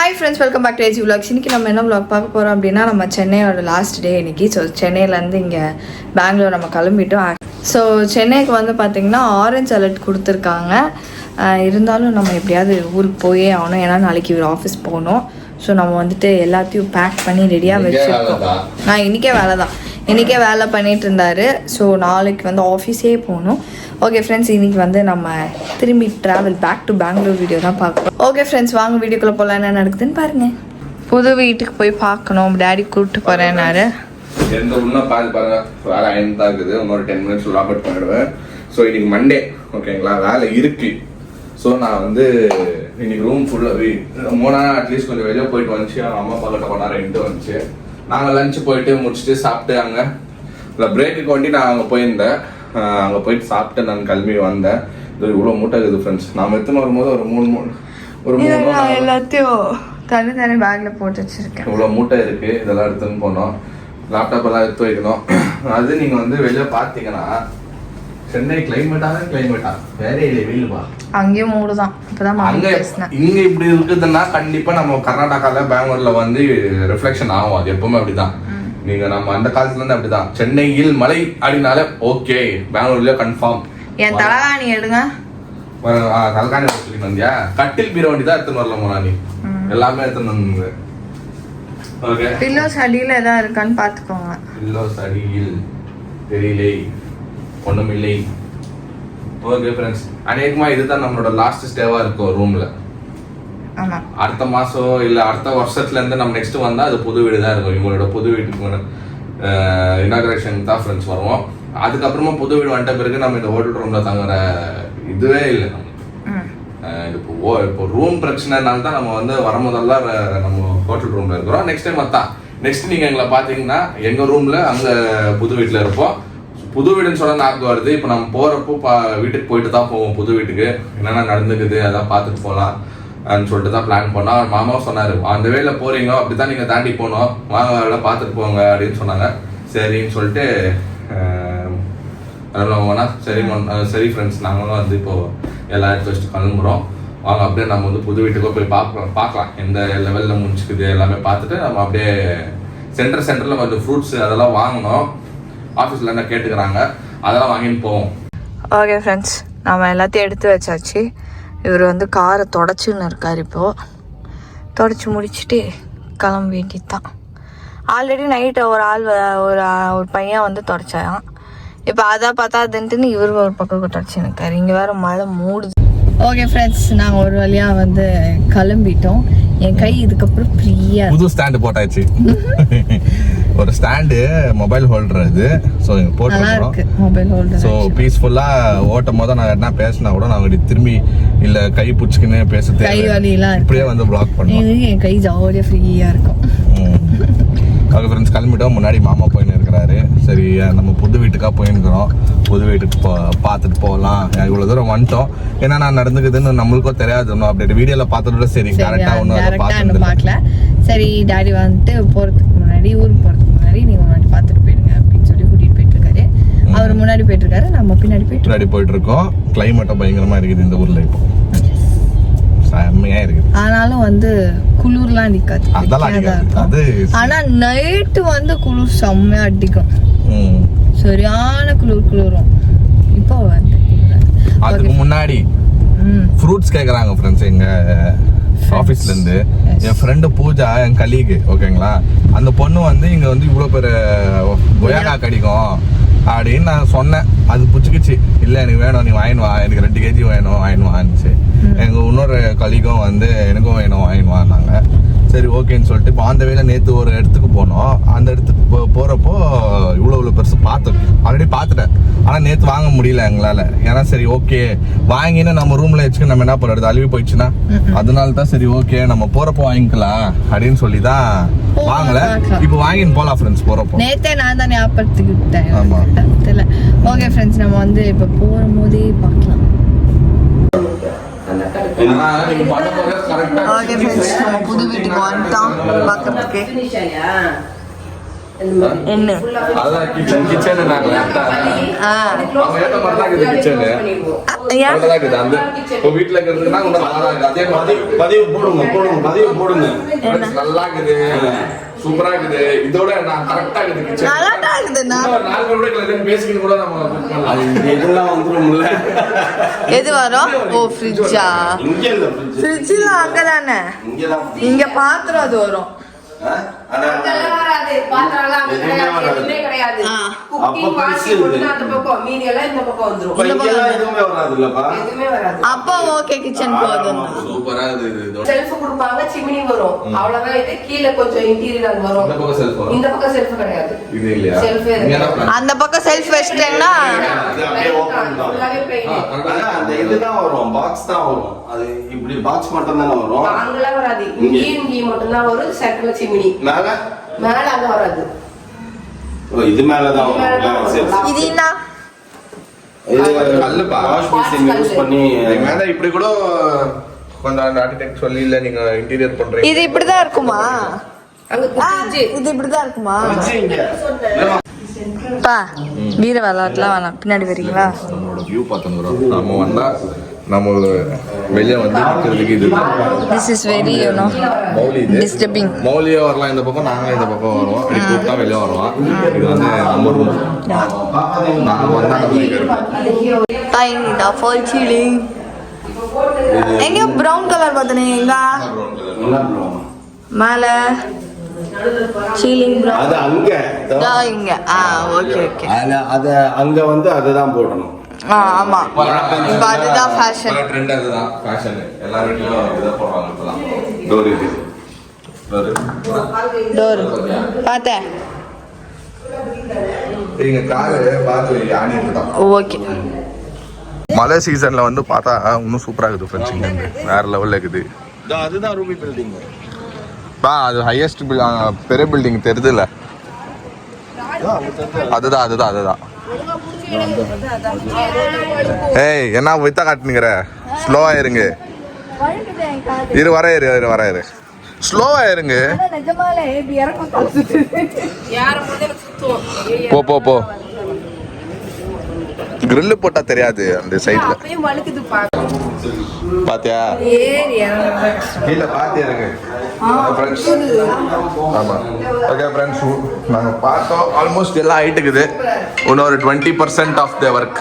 Hi friends, welcome back to AG vlogs. இன்றைக்கி நம்ம என்ன விலாக் பார்க்க போகிறோம் அப்படின்னா, நம்ம சென்னையோட லாஸ்ட் டே இன்றைக்கி. ஸோ சென்னையிலேருந்து இங்கே பெங்களூர் நம்ம கிளம்பிட்டோம். ஸோ சென்னைக்கு வந்து பார்த்திங்கன்னா ஆரஞ்ச் அலர்ட் கொடுத்துருக்காங்க. இருந்தாலும் நம்ம எப்படியாவது ஊருக்கு போயே ஆகணும், ஏன்னா நாளைக்கு ஒரு ஆஃபீஸ் போகணும். ஸோ நம்ம வந்துட்டு எல்லாத்தையும் பேக் பண்ணி ரெடியாக வச்சுருக்கோம். இன்றைக்கே வேலை பண்ணிகிட்டு இருந்தார். ஸோ நாளைக்கு வந்து ஆஃபீஸே போகணும். ஓகே ஃப்ரெண்ட்ஸ், இன்றைக்கி வந்து நம்ம திரும்பி travel back to Bangalore video தான் பார்க்குறோம். ஓகே ஃப்ரெண்ட்ஸ், வாங்க வீடியோக்குள்ளே போகலாம். என்ன நடக்குதுன்னு பாருங்கள். புது வீட்டுக்கு போய் பார்க்கணும். டேடி கூப்பிட்டு போகிறேன்னாரு. எந்த ஒன்றும் பாருங்க, வேலை ஐந்து தான் இருக்குது. இன்னொரு 10 minutes லாக் அவுட் பண்ணிடுவேன். ஸோ இன்னைக்கு மண்டே, ஓகேங்களா, வேலை இருக்கு. ஸோ நான் வந்து இன்னைக்கு ரூம் ஃபுல்லாக மூணா அட்லீஸ்ட் கொஞ்சம் வெளியே போயிட்டு வந்துச்சு. அவங்க அம்மா அப்பா கிட்ட கொண்டாட இன்ட்டு வந்துச்சு. நாங்கள் லஞ்சு போயிட்டு முடிச்சுட்டு சாப்பிட்டு அங்கே இல்லை பிரேக்குக்கு வண்டி நான் அங்கே போயிருந்தேன். அங்கே போயிட்டு சாப்பிட்டு நான் கிளம்பி வந்தேன். இது இவ்வளோ மூட்டை இருக்குது ஃப்ரெண்ட்ஸ். நான் எடுத்துன்னு வரும்போது ஒரு மூணு எல்லாத்தையும் தனி பேக்கில் போட்டு வச்சுருக்கேன். இவ்வளோ மூட்டை இருக்குது. இதெல்லாம் எடுத்துன்னு போனோம். லேப்டாப் எல்லாம் எடுத்து வைக்கணும். அது நீங்கள் வந்து வெளியே பார்த்தீங்கன்னா சென்னை கிளைமேட்டா வேற இல்லை, வெயிலுப்பா. அங்கேயும் மூடு தான். இங்கே இப்படி இருக்குதுன்னா கண்டிப்பாக நம்ம கர்நாடகாவில் பெங்களூர்ல வந்து ரிஃப்ளெக்ஷன் ஆகும். அது எப்பவுமே அப்படிதான். நீங்க நம்ம அந்த காலத்துல இருந்து அப்படிதான். சென்னையில் மழை அப்படின்னாலே ஓகே, பெங்களூர்லயே கன்ஃபார்ம். என் தலகாணி எடுங்க. தலகாணி சொல்லி வந்தியா? கட்டில் பீரோ வண்டி தான் எடுத்துன்னு வரல நீ. எல்லாமே எடுத்துன்னு வந்து. ஓகே, பில்லோஸ் அடியில் எதாவது இருக்கான்னு பார்த்துக்கோங்க. பில்லோஸ் அடியில் தெரியலை, ஒண்ணுமில்லை. ஓகே ஃப்ரெண்ட்ஸ், அநேகமா இதுதான் நம்மளோட லாஸ்ட் ஸ்டேவா இருக்கும் ரூம்ல. அடுத்த மாசம் இல்ல அடுத்த வருஷத்துல இருந்து நம்ம நெக்ஸ்ட் வந்தா அது புது வீடு தான் இருக்கும். இவங்களோட புது வீட்டுக்கு இனாகிரேஷன் தான் ஃப்ரெண்ட்ஸ் வருவோம். அதுக்கப்புறமா புது வீடு வந்துட்ட பிறகு நம்ம இந்த ஹோட்டல் ரூம்ல தங்குற இதுவே இல்லை. இப்போ ரூம் பிரச்சனைனால தான் நம்ம வந்து வர முதல்ல நம்ம ஹோட்டல் ரூம்ல இருக்கிறோம். நெக்ஸ்ட் டைம் நெக்ஸ்ட் நீங்க எங்களை பாத்தீங்கன்னா எங்க ரூம்ல அங்க புது வீட்டுல இருப்போம். புது வீடுன்னு சொல்ல ஞாபகம் வருது. இப்போ நம்ம போறப்போ வீட்டுக்கு போயிட்டு தான் போவோம். புது வீட்டுக்கு என்னென்ன நடந்துக்குது அதான் பார்த்துட்டு போகலாம் சொல்லிட்டு தான் பிளான் பண்ணோம். மாமாவும் சொன்னாரு, அந்த வேல போறீங்க அப்படித்தான் நீங்க தாண்டி போனோம், வாங்க எல்லாம் பார்த்துட்டு போங்க அப்படின்னு சொன்னாங்க. சரின்னு சொல்லிட்டு சரி ஃப்ரெண்ட்ஸ், நாங்களும் வந்து இப்போ எல்லா எடுத்து வச்சுட்டு கிளம்புறோம். வாங்க அப்படியே நம்ம வந்து புது வீட்டுக்கோ போய் பார்க்கலாம் எந்த லெவலில் முடிச்சுக்குது எல்லாமே பார்த்துட்டு நம்ம அப்படியே சென்டரில் வந்து ஃப்ரூட்ஸ் அதெல்லாம் வாங்கணும். ஆஃபீஸில் என்ன கேட்டுக்கிறாங்க, அதெல்லாம் வாங்கின்னு போவோம். ஓகே ஃப்ரெண்ட்ஸ், நம்ம எல்லாத்தையும் எடுத்து வச்சாச்சு. இவர் வந்து காரை தொடச்சுன்னு இருக்கார். இப்போது தொடச்சி முடிச்சுட்டு கிளம்ப வேண்டியது தான். ஆல்ரெடி நைட்டு ஒரு பையன் வந்து தொடச்சான். இப்போ அதை பார்த்தாதுன்ட்டுன்னு இவர் ஒரு பக்கம் தொடச்சுன்னு இருக்காரு. இங்கே வேறு மழை மூடுது. ஓகே ஃப்ரெண்ட்ஸ், நாங்கள் ஒரு வழியாக வந்து கிளம்பிட்டோம். என் கை இதுக்கப்புறம் ஃப்ரீயாக புது ஸ்டாண்டு போட்டாச்சு. ஒரு ஸ்டாண்டு மொபைல் ஹோல்டர் இது. ஸோ போட்டு மொபைல் ஹோல்டர். ஸோ பீஸ்ஃபுல்லாக ஓட்டும் போது நான் என்ன பேசினா கூட நான் திரும்பி இல்லை கை பிடிச்சிக்கின்னு பேசுறது கை வலியெல்லாம் இப்படியே வந்து பிளாக் பண்ணுவேன். என் கை ஜாலியாக ஃப்ரீயாக இருக்கும். ஓகே ஃப்ரெண்ட்ஸ், கிளம்பிட்டோம். முன்னாடி மாமா போயின்னு இருக்கிறாரு. சரி, நம்ம புது வீட்டுக்காக போயின்னுக்கிறோம். புது வீட்டுக்கு பார்த்துட்டு போகலாம். இவ்வளோ தூரம் வந்துட்டோம். ஏன்னா நான் நடந்துக்குதுன்னு நம்மளுக்கும் தெரியாது. ஒன்றும் அப்படி வீடியோவில் பார்த்துட்டு சரி கரெக்டாக ஒன்றும் அதை பார்க்கல. சரி, டாடி வந்துட்டு ஊருக்கு போகிறதுக்கு முன்னாடி நீங்கள் முன்னாடி பார்த்துட்டு போயிடுங்க அப்படின்னு சொல்லி கூட்டிகிட்டு போயிட்டு இருக்காரு. அவர் முன்னாடி போயிட்டு இருக்காரு, நம்ம பின்னாடி போயிட்டு இருக்கோம். கிளைமேட்டும் பயங்கரமாக இருக்குது இந்த ஊரில். இப்போ செம்மையா இருக்குது. ஆனாலும் வந்து குளிர்லாம் அடிக்காது. ஆனா நைட்டு வந்து குளிர் செம்மையா அடிக்கும். சரியான குளிரும். இப்போ வந்து அதுக்கு முன்னாடி ஃப்ரூட்ஸ் கேக்குறாங்க ஃப்ரெண்ட்ஸ். எங்க ஆபீஸ்ல இருந்து என் ஃப்ரெண்டு பூஜா, என் கலீகு, ஓகேங்களா, அந்த பொண்ணு வந்து இங்க வந்து இவ்வளவு பேர் கொய்யாக்கா கிடைக்கும் அப்படின்னு நான் சொன்னேன். அது புச்சுக்குச்சு. இல்லை எனக்கு வேணும், நீ வாங்கினு வா, எனக்கு 2 kg வேணும், வாங்கினு வான்னுச்சு. எங்கள் இன்னொரு கலிகும் வந்து எனக்கும் வேணும், வாங்கினு வாங்க. சரி ஓகேன்னு சொல்லிட்டு இப்போ அந்த வேலை நேற்று ஒரு இடத்துக்கு போனோம். அந்த இடத்துக்கு போகிறப்போ இவ்வளோ பெருசு ஆல்ரெடி பார்த்துட்டேன். ஆனால் நேற்று வாங்க முடியல எங்களால். ஏன்னா சரி ஓகே வாங்கின்னு நம்ம ரூமில் வச்சுக்க நம்ம என்ன பண்ணுறது, அழுவி போயிடுச்சுன்னா. அதனால தான் சரி ஓகே நம்ம போகிறப்போ வாங்கிக்கலாம் அப்படின்னு சொல்லி தான் வாங்கலை. இப்போ வாங்கின்னு போகலாம் ஃப்ரெண்ட்ஸ். போகிறப்போ நேற்றே நான் தான் ஞாபகத்துக்கிட்டேன். ஆமாம். ஓகே ஃப்ரெண்ட்ஸ், நம்ம வந்து இப்போ போகும்போதே பார்க்கலாம். ஓகே ஃப்ரெண்ட்ஸ், நம்ம புது வீட்டுக்கு வந்துட்டோம் பார்க்கறதுக்கு. என்ன அதான் கிச்சன் நாங்க அவங்க ஏத்த மாதிரி தான் இருக்குது கிச்சனு அவ்வளவுதான் இருக்குது அந்த இப்போ வீட்டுல இருக்கிறதுனா அதே மாதிரி பதிவு போடுங்க நல்லா இருக்குது சூப்பரா இருக்குது இதோட நான் கரெக்டா இருக்குது கிச்சன் நல்லா இருக்குதுண்ணா 4 நிமிடங்கள் பேசிக்கிட்டு கூட நம்ம இதெல்லாம் வந்துரும்ல எது வரும் ஓ ஃப்ரிட்ஜா இங்க இல்ல ஃப்ரிட்ஜ்ல அங்கதானே இங்க பாத்திரம் அது வரும் அப்பா ஓகே கிச்சன் போதும் சூப்பரா இருக்குது செல்ஃப் கொடுப்பாங்க சிமினி வரும் அவ்வளவுதான் இது கீழே கொஞ்சம் இன்டீரியர் வரும் இந்த பக்கம் செல்ஃப் கிடையாது இது இல்லையா செல்ஃப் அந்த பக்கம் செல்ஃப் வச்சிட்டேன்னா அந்த இதுதான் வரும் பாக்ஸ் தான் வரும் அது இப்படி பாக்ஸ் மட்டும் தானே வரும் அங்கெல்லாம் வராது இங்கேயும் மட்டும் தான் வரும் சென்டர்ல சிமினி மேல அங்க வராது இது மேலதான் வரும் இது என்ன கல்லுப்பா வாஷ் பேசின் யூஸ் பண்ணி மேல இப்படி கூட கொஞ்சம் ஆர்கிடெக்ட் சொல்லி இல்ல நீங்க இன்டீரியர் பண்றீங்க இது இப்படிதான் இருக்குமா அங்க இது இப்படிதான் இருக்குமா இங்க பா வீர விளையாட்டுலாம் வேணாம் பின்னாடி வரீங்களா நம்மளோட வியூ பார்த்தோம் நம்ம வந்தா நம்ம வெளியே வந்து நிற்கிறதுக்கு இது this is very you know Mouli இது டிஸ்டர்பிங் மௌலியே வரலாம் இந்த பக்கம் நாங்களே இந்த பக்கம் வருவோம் இப்படி கூப்பிட்டா வெளியே வருவோம் இது வந்து நம்ம ரூம் நாங்கள் வந்தா நம்ம டைனி த ஃபால் சீலிங் எங்க பிரவுன் கலர் பார்த்தனே எங்க மேல சீலிங் பிரவுன் அது அங்க இங்க ஓகே ஓகே அது அங்க வந்து அதுதான் போடணும் ஆமா இப்போ அதுதான் ஃபேஷன் ட்ரெண்ட் அதுதான் ஃபேஷன் எல்லா வீட்லயும் இதுதான் போடுறாங்க இப்பலாம் டோர் இது டோர் பார்த்தேன் எங்க காரு பார்த்து யானி இருக்குதான் ஓகே மழை சீசன்ல வந்து பார்த்தா இன்னும் சூப்பரா இருக்குது ஃப்ரெண்ட்ஸ் இங்க இருந்து வேற லெவல்ல இருக்குது அதுதான் ரூபி பில்டிங் பா அது ஹையஸ்ட் பெரிய பில்டிங் தெரியுதுல்ல அதுதான் ஏய் என்ன வித்த காட்டுனுங்கிற ஸ்லோவா இருங்க இரு ஸ்லோவா இருங்க போ கிரில் போட்டா தெரியாது அந்த சைடுல பாத்தியா இல்ல பாத்தியா இருக்கு ஃப்ரெண்ட்ஸ் ஆமா ஓகே ஃப்ரெண்ட்ஸ் நாங்க பார்த்தோம் ஆல்மோஸ்ட் எல்லாம் ஆயிட்டுக்குது இன்னொரு 20% of the work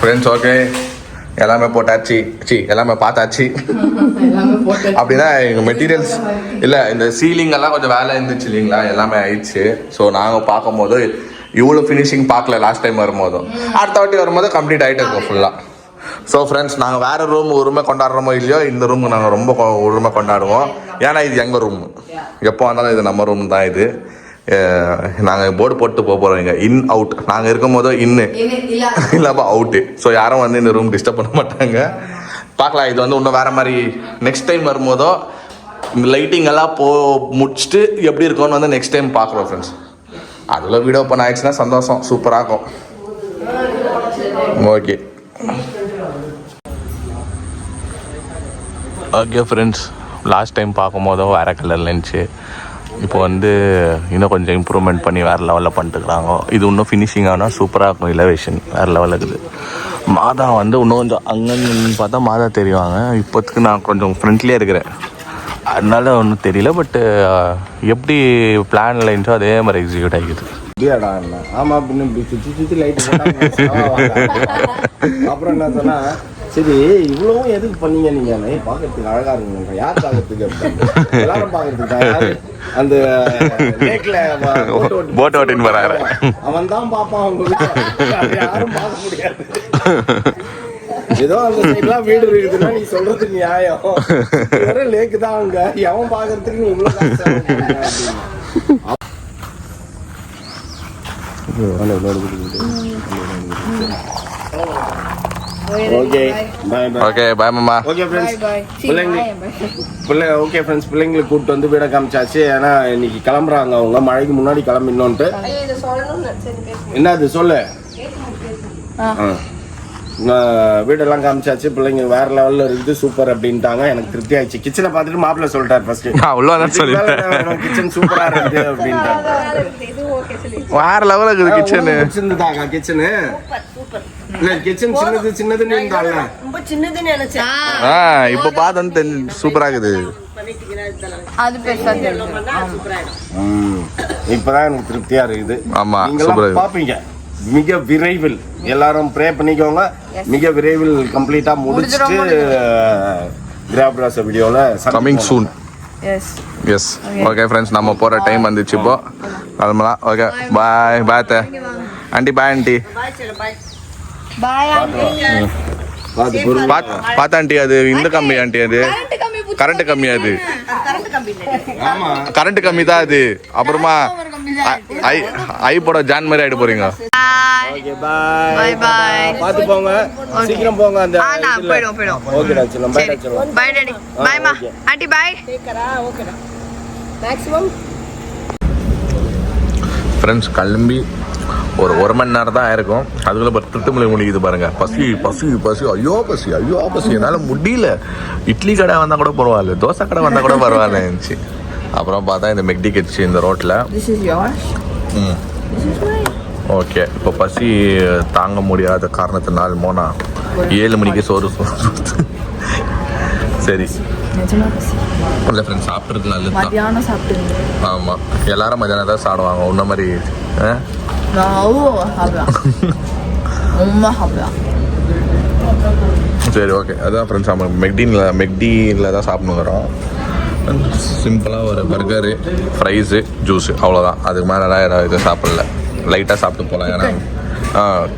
friends okay எல்லாமே போட்டாச்சு எல்லாமே பார்த்தாச்சு அப்படின்னா எங்கள் மெட்டீரியல்ஸ் இல்லை இந்த சீலிங் எல்லாம் கொஞ்சம் வேலை இருந்துச்சு இல்லைங்களா எல்லாமே ஆயிடுச்சு ஸோ நாங்கள் பார்க்கும்போது இவ்வளோ ஃபினிஷிங் பார்க்கல லாஸ்ட் டைம் வரும்போதும் அடுத்த வாட்டி வரும்போது கம்ப்ளீட் ஆகிட்டு இருக்கும் ஃபுல்லாக. ஸோ ஃப்ரெண்ட்ஸ் நாங்கள் வேறு ரூம் உரிமை கொண்டாடுறோமோ இல்லையோ இந்த ரூம் நாங்கள் ரொம்ப உரிமை கொண்டாடுவோம். ஏன்னா இது எங்கள் ரூம், எப்போ வந்தாலும் இது நம்ம ரூம் தான். இது நாங்கள் போர்டு போட்டு போகிறோம் இங்கே இன் அவுட். நாங்கள் இருக்கும் போதோ இன்னு இல்லாமல் அவுட்டு. ஸோ யாரும் வந்து இந்த ரூம் டிஸ்டர்ப் பண்ண மாட்டாங்க. பார்க்கலாம், இது வந்து இன்னும் வேறு மாதிரி நெக்ஸ்ட் டைம் வரும்போதோ இந்த லைட்டிங் எல்லாம் முடிச்சுட்டு எப்படி இருக்கும்னு வந்து நெக்ஸ்ட் டைம் பார்க்குறோம் ஃப்ரெண்ட்ஸ். அதில் வீடியோ ஓப்பன் ஆயிடுச்சுன்னா சந்தோஷம், சூப்பராக இருக்கும். Okay okay friends, last time பார்க்கும்போதோ வேறு கலரில் இருந்துச்சு. இப்போ வந்து இன்னும் கொஞ்சம் இம்ப்ரூவ்மெண்ட் பண்ணி வேறு லெவலில் பண்ணிட்டுருக்காங்க. இது இன்னும் ஃபினிஷிங் ஆனால் சூப்பராக இருக்கும். எலவேஷன் வேறு லெவலில் இருக்குது. மாதா வந்து இன்னும் கொஞ்சம் அங்கன்னு பார்த்தா மாதா தெரிவாங்க. இப்போத்துக்கு நான் கொஞ்சம் ஃப்ரெண்ட்லியாக இருக்கிறேன், அதனால ஒன்றும் தெரியல. பட்டு எப்படி பிளான் லைன்ஸோ அதே மாதிரி எக்ஸிக்யூட் ஆகிக்குது. ஆமா அப்படின்னு சுற்றி லைட் அப்புறம் என்ன சொன்னா, சரி இவ்வளவும் எதுக்கு பண்ணீங்க நீங்க? பாக்குறதுக்கு அழகா இருக்குங்க, யார் பாக்குறதுக்கு? எல்லாரும் பாக்குறதுக்கு அந்த போட் ஓட்டின்னு வராரு, அவன் தான் பாப்பான். அவங்க யாரும் பார்க்க முடியாது. ஏதோ அந்த சைட்லாம் வீடு இருக்குதுன்னா நீ சொல்றது நியாயம். லேக்கு தான் அவங்க, எவன் பாக்குறதுக்கு நீ இவ்வளவு பிள்ளைங்களுக்கு கூப்பிட்டு வந்து வீட காமிச்சாச்சு. ஏன்னா இன்னைக்கு கிளம்புறாங்க அவங்க, மழைக்கு முன்னாடி கிளம்பிடணும்ட்டு. என்ன அது சொல்லு. வீடெல்லாம் காமிச்சாச்சு, பிள்ளைங்க வேற லெவல்ல இருக்குது, சூப்பர் அப்படின்ட்டாங்க. எனக்கு திருப்தி ஆயிடுச்சு. கிச்சனை பார்த்துட்டு மாப்பிள்ளை சொல்லிட்டாரு ஃபர்ஸ்ட், கிச்சன் சூப்பரா இருக்குது அப்படின்ட்டாங்க. வேற லெவல்ல இருக்குது கிச்சனு. சின்னதாங்க கிச்சனு, இல்ல கிச்சன் சின்னதுன்னு இருந்தால ரொம்ப சின்னதுன்னு நினைச்சேன். இப்ப பார்த்தா சூப்பரா இருக்குது. அது பெருசா இப்பதான் எனக்கு திருப்தியா இருக்குது. ஆமா, நீங்க பாப்பீங்க மிக விரைவில். எல்லாரும் ப்ரே பண்ணிக்கோங்க. மிக விரைவில் கம்ப்ளீட்டா முடிச்சிட்டு கிராப்ராஸ் வீடியோல coming soon. Yes yes. Okay friends, நம்ம போற டைம் வந்துச்சு, இப்போ கிளம்பலாம். Okay, bye bye aunty. Bye aunty. Bye aunty. பார்த்தா ஆண்டி, அது இந்த கம்மி ஆண்டி, அது கரண்ட் கம்மி, அது கரண்ட் கம்மி தான் அது. அப்புறமா ஐ போட ஜான் மாதிரி ஆயிட்டு போறீங்க. Okay bye bye. பாத்து போங்க, சீக்கிரம் போங்க. அந்த நான் போய்டும். ஓகேடா, செல்லம் பை செல்லம். Bye daddy. பை மா ஆண்டி. பை. கேக்கறா ஓகேடா. மேக்ஸिमम ஃப்ரெண்ட்ஸ் கிளம்பி ஒரு மணி நேரம் தான் ஆயிருக்கும். அதுக்குள்ள திருட்டுமலை முடிக்குது பாருங்க. பசி பசி பசி, ஐயோ பசி, ஐயோ பசி, என்னால் முடியல. இட்லி கடை வந்தால் கூட பரவாயில்ல, தோசை கடை வந்தால் கூட பரவாயில்ல இருந்துச்சு. அப்புறம் பார்த்தா இந்த மெக்டி கிட்ஸ் இந்த ரோட்டில். ஓகே, இப்போ பசி தாங்க முடியாத காரணத்தினால் மோனா 7 மணிக்கு சோறு சரி இல்லை ஃப்ரெண்ட்ஸ், சாப்பிட்றது நல்லது தான். மத்தியானம் சாப்பிட்டு. ஆமாம், எல்லாரும் மத்தியானம் தான் சாப்பிடுவாங்க. உன்ன மாதிரி சரி ஓகே. அதான் ஃப்ரெண்ட்ஸ், நம்ம மெக்டியில் தான் சாப்பிடுங்கிறோம். சிம்பிளாக ஒரு பர்கரு, ஃப்ரைஸு, ஜூஸு, அவ்வளோதான். அதுக்கு மேலே இது சாப்பிடல. லைட்டாக சாப்பிட்டு போகலாம். ஏன்னா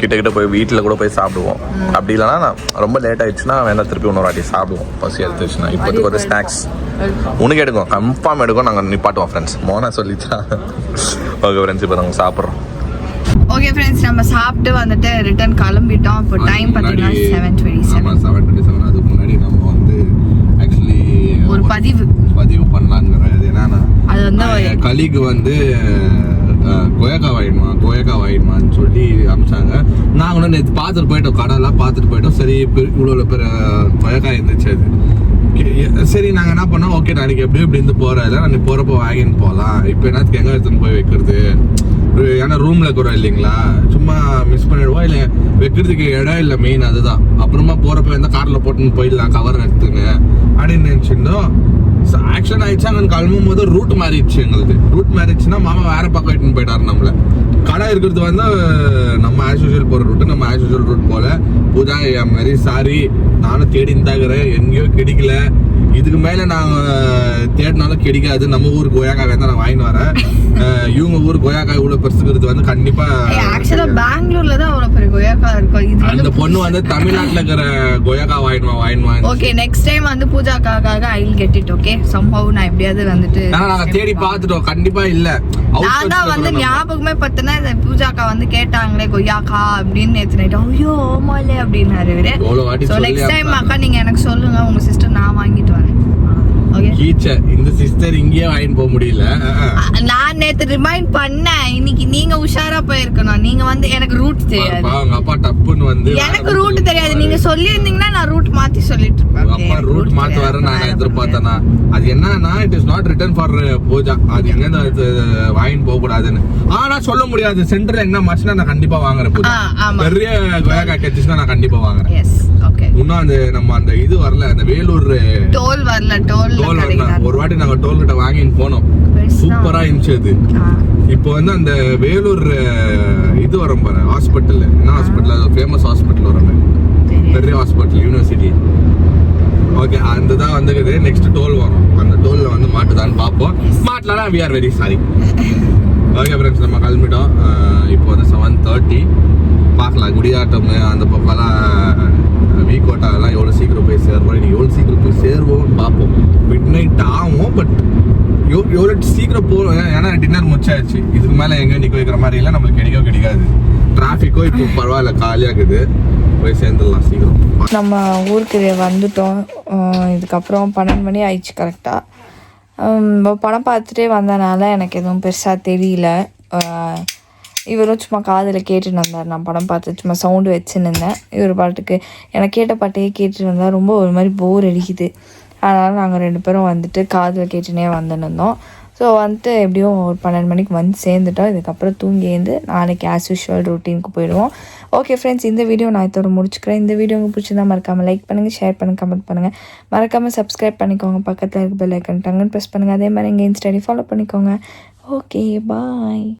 கிட்ட போய் வீட்டில் கூட போய் சாப்பிடுவோம். அப்படி இல்லைனா ரொம்ப லேட் ஆயிடுச்சுன்னா வேணா திருப்பி இன்னொரு வாட்டி சாப்பிடுவோம், பசி எடுத்துச்சுன்னா. இப்போதுக்கு ஒரு ஸ்நாக்ஸ் உனக்கு எடுக்கும், கன்ஃபார்ம் எடுக்கும். நாங்கள் நிப்பாட்டுவோம் ஃப்ரெண்ட்ஸ், மோனா சொல்லிச்சா. ஓகே ஃப்ரெண்ட்ஸ், இப்போ நாங்கள் சாப்பிட்றோம். ஓகே ஃப்ரெண்ட்ஸ், நம்ம சாப்பிட்டு வந்துட்டு ரிட்டர்ன் கிளம்பிட்டோம். இப்போ டைம் பார்த்தீங்கன்னா 7:27. 7:27. அதுக்கு முன்னாடி நம்ம வந்து ஆக்சுவலி ஒரு பதிவு பண்ணலாங்கிறது என்னன்னா, அது வந்து கலிக்கு வந்து கொயக்கா வாங்கிடுமான்னு சொல்லி அமிச்சாங்க. நாங்களும் நேற்று பார்த்துட்டு போயிட்டோம், கடையெல்லாம் பார்த்துட்டு போயிட்டோம். சரி, இவ்வளோ பேர் கொயக்கா இருந்துச்சு. அது சரி, நாங்கள் என்ன பண்ணோம், ஓகே நாளைக்கு எப்படி இருந்து போகிறதில்ல, நான் போகிறப்போ வாங்கின்னு போகலாம். இப்போ என்னத்துக்கு எங்கே எடுத்துன்னு போய் வைக்கிறது, ஏன்னா ரூமில் இருக்கிறோம் இல்லைங்களா, சும்மா மிஸ் பண்ணிடுவோம். இல்லை வைக்கிறதுக்கு இடம் இல்லை, மெயின் அதுதான். அப்புறமா போகிறப்ப எந்த காரில் போட்டுன்னு போயிடலாம், கவர் எடுத்துங்க அப்படின்னு நினச்சிருந்தோம். ஆக்ஷன் ஆயிடுச்சு. அங்கே கிளம்பும் போது ரூட் மாறிடுச்சு. எங்களுக்கு ரூட் மாறிடுச்சுன்னா மாமா வேற பக்கம் எடுத்துன்னு போயிட்டாரு. நம்மள கடை இருக்கிறது வந்து நம்ம ஆஸ் யூஷுவல் போகிற ரூட்டு, நம்ம ஆஸ் யூஷுவல் ரூட் போல. பூஜா என் மாதிரி சாரி, நானும் தேடின்னு தாக்குறேன், எங்கேயோ கிடைக்கல. இதுக்கு மேலே நாங்கள் தேடினாலும் கிடைக்காது. நம்ம ஊருக்கு கொய்யாக்காய் தான் நான் வாங்கிட்டு வரேன். இவங்க ஊர் கொய்யாக்காய் இவ்வளோ பெருசுங்கிறது வந்து கண்டிப்பாக ஆக்சுவலாக பெங்களூர்ல தான் அவ்வளோ பெரிய கொய்யாக்காய் இருக்கும். அந்த பொண்ணு வந்து தமிழ்நாட்டில் இருக்கிற கொய்யாக்காய் வாங்கிடுவான். ஓகே, நெக்ஸ்ட் டைம் வந்து பூஜாக்காக I will get it. Okay, somehow நான் எப்படியாவது வந்துட்டு நாங்கள் தேடி பார்த்துட்டோம், கண்டிப்பா இல்ல. நான் தான் வந்து ஞாபகமே பத்தினா இந்த பூஜாக்கா வந்து கேட்டாங்களே கொய்யாக்கா அப்படின்னு நேற்று நைட்டு, ஐயோ ஓமாலே அப்படின்னாரு இவரு. ஸோ நெக்ஸ்ட் டைம் அக்கா நீங்க எனக்கு சொல்லுங்க, உங்க சிஸ்டர் நான் வாங்கிட்டு வரேன். இந்த சிஸ்டர் இங்கேயே வாங்கிட்டு போக முடியல. நான் நேத்து ரிமைண்ட் பண்ணேன், இன்னைக்கு நீங்க உஷாரா போயிருக்கணும். நீங்க வந்து எனக்கு ரூட் தெரியாது. அவங்க அப்பா டப்புன்னு வந்து எனக்கு ரூட் தெரியாது. நீங்க சொல்லி இருந்தீங்கன்னா நான் ரூட் மாத்தி சொல்லிட்டு இருப்பேன். அப்பா ரூட் மாத்தி வர நான் எதிர்பார்த்தேனா. அது என்னன்னா, it is not written for Puja. அது எங்க வாங்கிட்டு போக கூடாதுன்னு. ஆனா சொல்ல முடியாது. சென்டர்ல என்ன மாச்சுன்னா நான் கண்டிப்பா வாங்குறேன். பூஜா பெரிய கொய்யாக்காய் கிடைச்சுன்னா நான் கண்டிப்பா வாங்குறேன். S okay. இன்னும் அந்த நம்ம அந்த இது வரல, அந்த வேலூர் டோல் வரல. ஒரு வாட்டி நாங்க டோல் கிட்ட வாங்கின்னு போனோம், சூப்பரா இருந்துச்சு அது. இப்போ வந்து அந்த வேலூர் இது வரும் பாரு, ஹாஸ்பிட்டல். என்ன ஹாஸ்பிட்டல்? அது ஃபேமஸ் ஹாஸ்பிட்டல் வரும், பெரிய ஹாஸ்பிட்டல், யூனிவர்சிட்டி. ஓகே, அந்த தான் வந்துக்குது. நெக்ஸ்ட் டோல் வரும், அந்த டோல்ல வந்து மாட்டுதான்னு பார்ப்போம். மாட்டலனா we are very sorry. Okay friends, நம்ம கிளம்பிட்டோம். இப்போ வந்து 7:30. பார்க்கலாம், குடியாட்டம் அந்த பக்கம்லாம் வீக்கோட்டாலாம் எவ்வளோ சீக்கிரம் போய் சேருவோம். இன்னைக்கு எவ்வளோ சீக்கிரம் போய் சேருவோம்னு பார்ப்போம். மிட் நைட் ஆகும், பட் எவ்வளோ சீக்கிரம் போகும். ஏன்னா டின்னர் முடிச்சாச்சு. இதுக்கு மேலே எங்கே நிற்க வைக்கிற மாதிரி இல்லை, நம்மளுக்கு கிடைக்காது. டிராஃபிக்கோ இப்போ பரவாயில்ல, காலியாக இருக்குது. போய் சேர்ந்துடலாம் சீக்கிரம். நம்ம ஊருக்கு வந்துட்டோம். இதுக்கப்புறம் 12 மணி ஆயிடுச்சு கரெக்டாக. படம் பார்த்துட்டே வந்தனால எனக்கு எதுவும் பெருசாக தெரியல. இவரும் சும்மா காதில் கேட்டுன்னு வந்தார். நான் படம் பார்த்து சும்மா சவுண்டு வச்சுன்னு இருந்தேன். இவர் பாட்டுக்கு எனக்கு கேட்ட பாட்டையே கேட்டுட்டு வந்தால் ரொம்ப ஒரு மாதிரி போர் அடிக்குது. அதனால் நாங்கள் 2 பேரும் வந்துட்டு காதில் கேட்டுனே வந்துன்னு இருந்தோம். ஸோ வந்துட்டு எப்படியும் ஒரு 12 மணிக்கு வந்து சேர்ந்துட்டோம். இதுக்கப்புறம் தூங்கி எழுந்து நாளைக்கு ஆஸ் யூஷுவல் ரொட்டீனுக்கு போயிடுவோம். ஓகே ஃப்ரெண்ட்ஸ், இந்த வீடியோ நான் இதோட முடிச்சுக்கிறேன். இந்த வீடியோ உங்களுக்கு பிடிச்சிருந்தா மறக்காமல் லைக் பண்ணுங்கள், ஷேர் பண்ணுங்கள், கமெண்ட் பண்ணுங்கள். மறக்காமல் சப்ஸ்கிரைப் பண்ணிக்கோங்க. பக்கத்தில் இருக்க பெல் ஐக்கன் டங்குன்னு ப்ரெஸ் பண்ணுங்கள். அதே மாதிரி எங்கள் இன்ஸ்டாடி ஃபாலோ பண்ணிக்கோங்க. ஓகே, பாய்.